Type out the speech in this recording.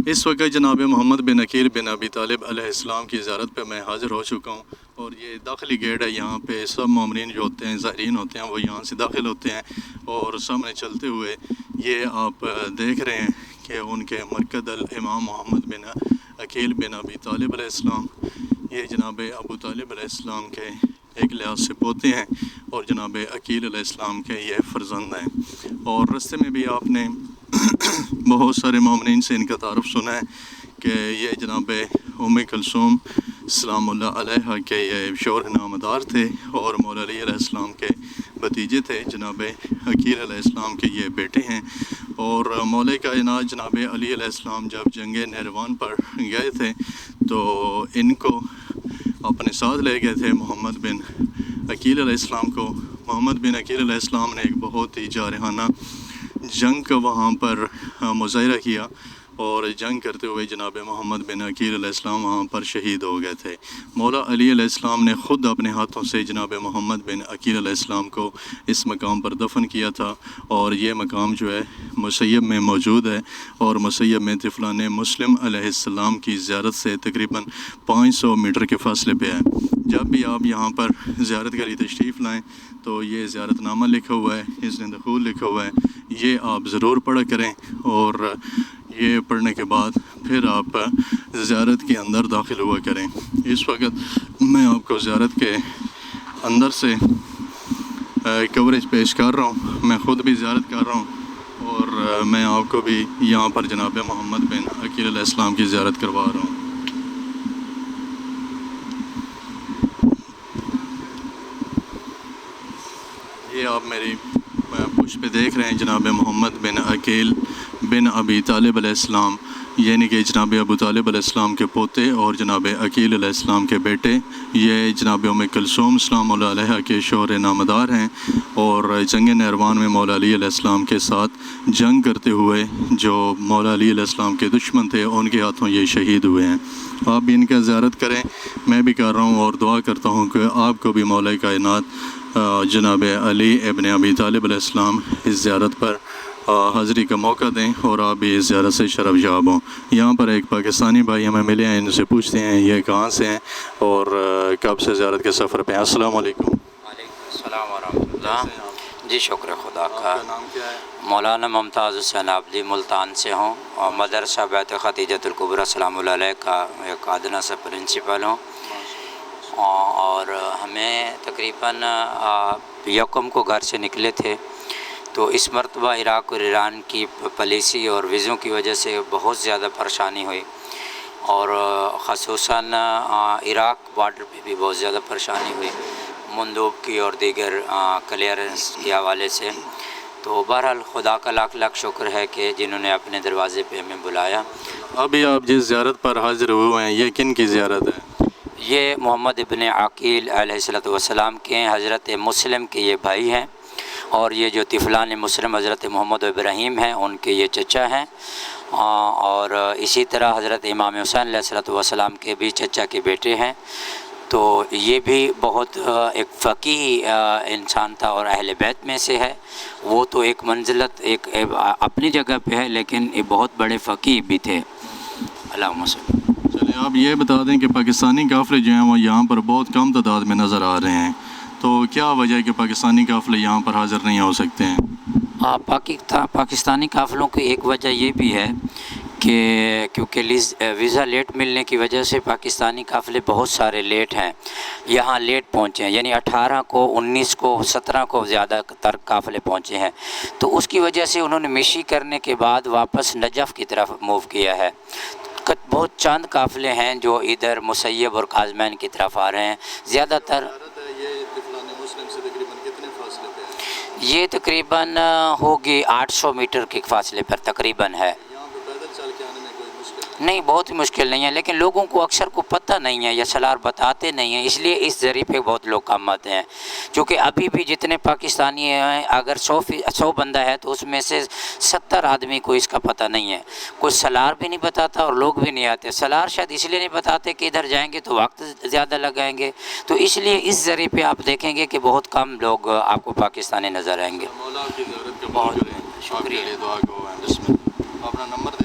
اس وقت جناب محمد بن عقیل بن ابی طالب علیہ السلام کی زیارت پہ میں حاضر ہو چکا ہوں، اور یہ داخلی گیٹ ہے۔ یہاں پہ سب مومنین جو ہوتے ہیں، زائرین ہوتے ہیں، وہ یہاں سے داخل ہوتے ہیں، اور سامنے چلتے ہوئے یہ آپ دیکھ رہے ہیں کہ ان کے مرکز الامام محمد بن عقیل بن ابی طالب علیہ السلام، یہ جناب ابو طالب علیہ السلام کے ایک لحاظ سے پوتے ہیں، اور جناب عقیل علیہ السلام کے یہ فرزند ہیں۔ اور رستے میں بھی آپ نے بہت سارے مومنین سے ان کا تعارف سنا ہے کہ یہ جناب ام کلثوم سلام اللہ علیہ کے یہ شوہر نامدار تھے، اور مولا علی علیہ السلام کے بھتیجے تھے۔ جناب عقیل علیہ السلام کے یہ بیٹے ہیں، اور مولا کائنات جناب علی علیہ السلام جب جنگ نہروان پر گئے تھے تو ان کو اپنے ساتھ لے گئے تھے، محمد بن عقیل علیہ السلام کو۔ محمد بن عقیل علیہ السلام نے ایک بہت ہی جارحانہ جنگ کا وہاں پر مظاہرہ کیا، اور جنگ کرتے ہوئے جناب محمد بن عقیل علیہ السلام وہاں پر شہید ہو گئے تھے۔ مولا علی علیہ السلام نے خود اپنے ہاتھوں سے جناب محمد بن عقیل علیہ السلام کو اس مقام پر دفن کیا تھا، اور یہ مقام جو ہے مسیب میں موجود ہے، اور مسیب میں طفلان مسلم علیہ السلام کی زیارت سے تقریباً 500 میٹر کے فاصلے پہ ہے۔ جب بھی آپ یہاں پر زیارت کے لیے تشریف لائیں تو یہ زیارت نامہ لکھا ہوا ہے، اذن دخول لکھا ہوا ہے، یہ آپ ضرور پڑھا کریں، اور یہ پڑھنے کے بعد پھر آپ زیارت کے اندر داخل ہوا کریں۔ اس وقت میں آپ کو زیارت کے اندر سے کوریج پیش کر رہا ہوں، میں خود بھی زیارت کر رہا ہوں، اور میں آپ کو بھی یہاں پر جناب محمد بن عقیل علیہ السلام کی زیارت کروا رہا ہوں۔ یہ آپ میری پشت پہ دیکھ رہے ہیں جناب محمد بن عقیل بن ابی طالب علیہ السلام، یعنی کہ جناب ابو طالب علیہ السلام کے پوتے اور جناب عقیل علیہ السلام کے بیٹے۔ یہ جناب ام کلثوم سلام اللہ علیہ کے شوہر نامدار ہیں، اور جنگ نہروان میں مولا علی علیہ السلام کے ساتھ جنگ کرتے ہوئے جو مولا علی علیہ السلام کے دشمن تھے ان کے ہاتھوں یہ شہید ہوئے ہیں۔ آپ بھی ان کا زیارت کریں، میں بھی کر رہا ہوں، اور دعا کرتا ہوں کہ آپ کو بھی مولا کائنات جناب علی ابن ابی طالب علیہ السلام اس زیارت پر حاضری کا موقع دیں، اور آپ بھی اس زیارت سے شرف یاب ہوں۔ یہاں پر ایک پاکستانی بھائی ہمیں ملے ہیں، ان سے پوچھتے ہیں یہ کہاں سے ہیں اور کب سے زیارت کے سفر پہ ہیں۔ السلام علیکم۔ وعلیکم السلام ورحمۃ اللہ۔ جی شکر خدا کا۔ آپ کا نام کیا ہے؟ مولانا ممتاز حسین عابدی ملتان سے ہوں، اور مدرسہ بیت خدیجۃ الکبریٰ سلام اللہ علیہ کا ایک ادنیٰ سے پرنسپل ہوں، اور ہمیں تقریباً یکم کو گھر سے نکلے تھے، تو اس مرتبہ عراق اور ایران کی پالیسی اور ویزوں کی وجہ سے بہت زیادہ پریشانی ہوئی، اور خصوصاً عراق بارڈر پہ بھی بہت زیادہ پریشانی ہوئی مندوب کی اور دیگر کلیئرنس کے حوالے سے۔ تو بہرحال خدا کا لاکھ لاکھ شکر ہے کہ جنہوں نے اپنے دروازے پہ ہمیں بلایا۔ ابھی آپ جس زیارت پر حاضر ہوئے ہیں یہ کن کی زیارت ہے؟ یہ محمد ابن عقیل علیہ السلام کے حضرت مسلم کے یہ بھائی ہیں، اور یہ جو طفلان مسلم حضرت محمد ابراہیم ہیں ان کے یہ چچا ہیں، اور اسی طرح حضرت امام حسین علیہ السلام کے بھی چچا کے بیٹے ہیں۔ تو یہ بھی بہت ایک فقیہ انسان تھا، اور اہل بیت میں سے ہے۔ وہ تو ایک منزلت ایک اپنی جگہ پہ ہے، لیکن یہ بہت بڑے فقیہ بھی تھے۔ اللہم صلی۔ چلیں آپ یہ بتا دیں کہ پاکستانی قافلے جو ہیں وہ یہاں پر بہت کم تعداد میں نظر آ رہے ہیں، تو کیا وجہ ہے کہ پاکستانی قافلے یہاں پر حاضر نہیں ہو سکتے ہیں؟ پاکستانی قافلوں کی ایک وجہ یہ بھی ہے کہ کیونکہ ویزا لیٹ ملنے کی وجہ سے پاکستانی قافلے بہت سارے لیٹ ہیں، یہاں لیٹ پہنچے ہیں، یعنی 18 کو 19 کو 17 کو زیادہ تر قافلے پہنچے ہیں، تو اس کی وجہ سے انہوں نے مشی کرنے کے بعد واپس نجف کی طرف موو کیا ہے۔ بہت چند قافلے ہیں جو ادھر مسیب اور کاظمین کی طرف آ رہے ہیں، زیادہ تر یہ تقریباً ہوگی 800 میٹر کے فاصلے پر تقریباً ہے۔ نہیں، بہت ہی مشکل نہیں ہے، لیکن لوگوں کو اکثر کو پتہ نہیں ہے یا سالار بتاتے نہیں ہیں، اس لیے اس ذریعے پہ بہت لوگ کم آتے ہیں، چونکہ ابھی بھی جتنے پاکستانی ہیں اگر 100 بندہ ہے تو اس میں سے 70 آدمی کو اس کا پتہ نہیں ہے، کوئی سالار بھی نہیں بتاتا اور لوگ بھی نہیں آتے۔ سالار شاید اس لیے نہیں بتاتے کہ ادھر جائیں گے تو وقت زیادہ لگائیں گے، تو اس لیے اس ذریعے پہ آپ دیکھیں گے کہ بہت کم لوگ آپ کو پاکستانی نظر آئیں گے۔ مولا آپ کی زیارت کا بہت شکریہ، شکریہ۔ دعا کو اپنا نمبر